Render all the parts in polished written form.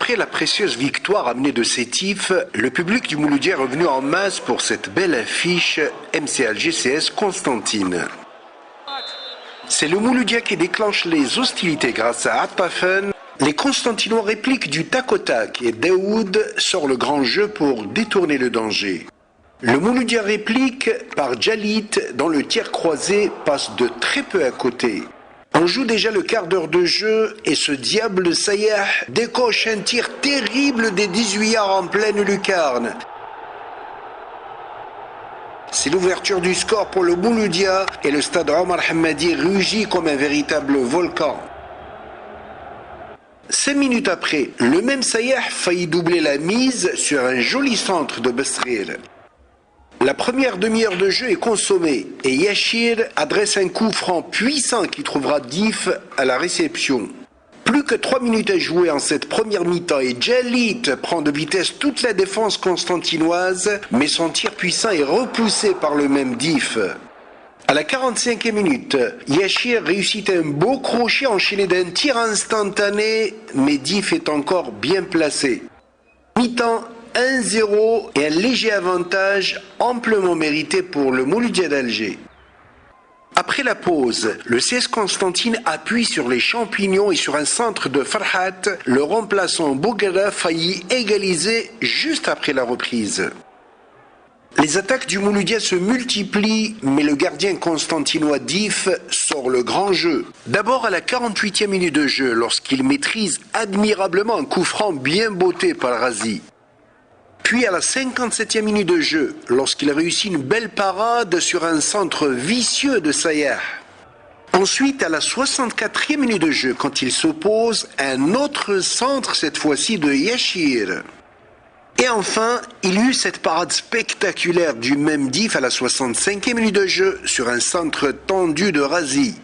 Après la précieuse victoire amenée de Sétif, le public du Mouloudia est revenu en masse pour cette belle affiche MC Alger CS Constantine. C'est le Mouloudia qui déclenche les hostilités grâce à Attafen. Les Constantinois répliquent du tac au tac et Daoud sort le grand jeu pour détourner le danger. Le Mouloudia réplique par Jalit dont le tir croisé passe de très peu à côté. On joue déjà le quart d'heure de jeu et ce diable de Sayah décoche un tir terrible des 18 yards en pleine lucarne. C'est l'ouverture du score pour le Mouloudia et le stade Omar Hamadi rugit comme un véritable volcan. 5 minutes après, le même Sayah faillit doubler la mise sur un joli centre de Besrir. La première demi-heure de jeu est consommée et Yachir adresse un coup franc puissant qui trouvera Dif à la réception. Plus que 3 minutes à jouer en cette première mi-temps et Jalit prend de vitesse toute la défense constantinoise, mais son tir puissant est repoussé par le même Dif. À la 45e minute, Yachir réussit un beau crochet enchaîné d'un tir instantané, mais Dif est encore bien placé. Mi-temps 1-0 et un léger avantage amplement mérité pour le Mouloudia d'Alger. Après la pause, le CS Constantine appuie sur les champignons et sur un centre de Farhat, le remplaçant Bougara faillit égaliser juste après la reprise. Les attaques du Mouloudia se multiplient, mais le gardien constantinois Dif sort le grand jeu. D'abord à la 48e minute de jeu, lorsqu'il maîtrise admirablement un coup franc bien botté par Razi. Puis à la 57e minute de jeu, lorsqu'il réussit une belle parade sur un centre vicieux de Sayah. Ensuite, à la 64e minute de jeu, quand il s'oppose à un autre centre, cette fois-ci de Yachir. Et enfin, il eut cette parade spectaculaire du même Dif à la 65e minute de jeu sur un centre tendu de Razi.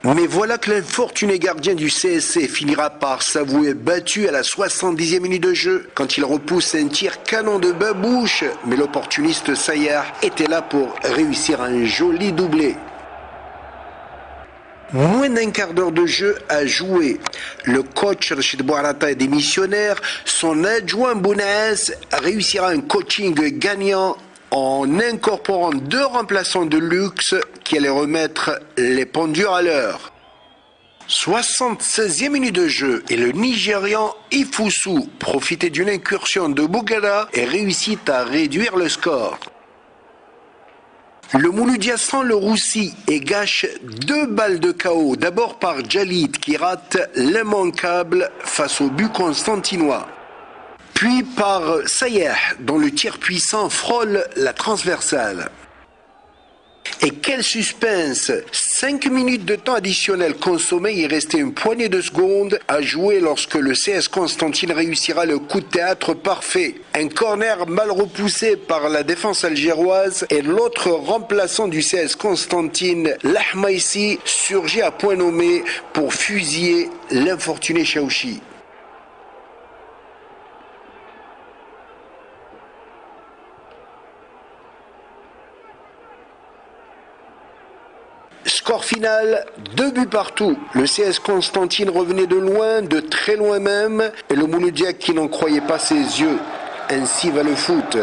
Mais voilà que l'infortuné gardien du CSC finira par s'avouer battu à la 70e minute de jeu quand il repousse un tir canon de babouche, mais l'opportuniste Sayah était là pour réussir un joli doublé. Moins d'un quart d'heure de jeu à jouer. Le coach Rachid Bouarata est démissionnaire. Son adjoint Bounaès réussira un coaching gagnant en incorporant 2 remplaçants de luxe qui allaient remettre les pendules à l'heure. 76e minute de jeu et le Nigérian Ifusu profitait d'une incursion de Bougara et réussit à réduire le score. Le Mouloudia sent le roussi et gâche 2 balles de KO, d'abord par Jalit qui rate l'immanquable face au but constantinois. Puis par Sayah dont le tir puissant frôle la transversale. Et quel suspense! 5 minutes de temps additionnel consommé, il restait une poignée de secondes à jouer lorsque le CS Constantine réussira le coup de théâtre parfait. Un corner mal repoussé par la défense algéroise et l'autre remplaçant du CS Constantine, Lahmaïsi, surgit à point nommé pour fusiller l'infortuné Chaouchi. Score final, 2 buts partout. Le CS Constantine revenait de loin, de très loin même, et le Mouloudia qui n'en croyait pas ses yeux. Ainsi va le foot.